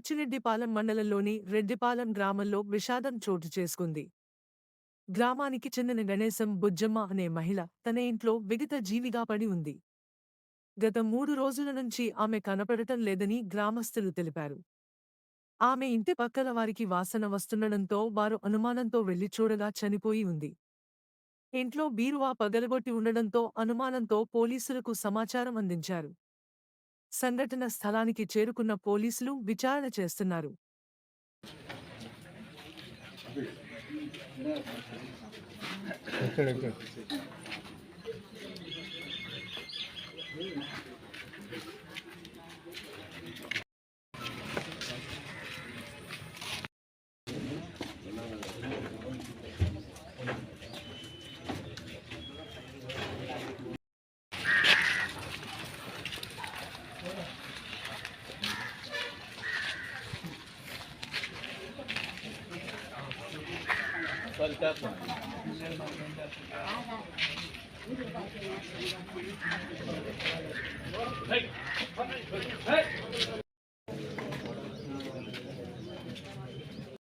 బుచ్చిరెడ్డిపాలెం మండలంలోని రెడ్డిపాలెం గ్రామంలో విషాదం చోటు చేసుకుంది. గ్రామానికి చెందిన గణేశం బుజ్జమ్మ అనే మహిళ తన ఇంట్లో విగత జీవిగా పడి ఉంది. గత 3 రోజుల నుంచి ఆమె కనపడటం లేదని గ్రామస్తులు తెలిపారు. ఆమె ఇంటి పక్కల వారికి వాసన వస్తుండడంతో వారు అనుమానంతో వెళ్లి చూడగా చనిపోయి ఉంది. ఇంట్లో బీరువా పగలగొట్టి ఉండడంతో అనుమానంతో పోలీసులకు సమాచారం అందించారు. సంఘటన స్థలానికి చేరుకున్న పోలీసులు విచారణ చేస్తున్నారు. Hey!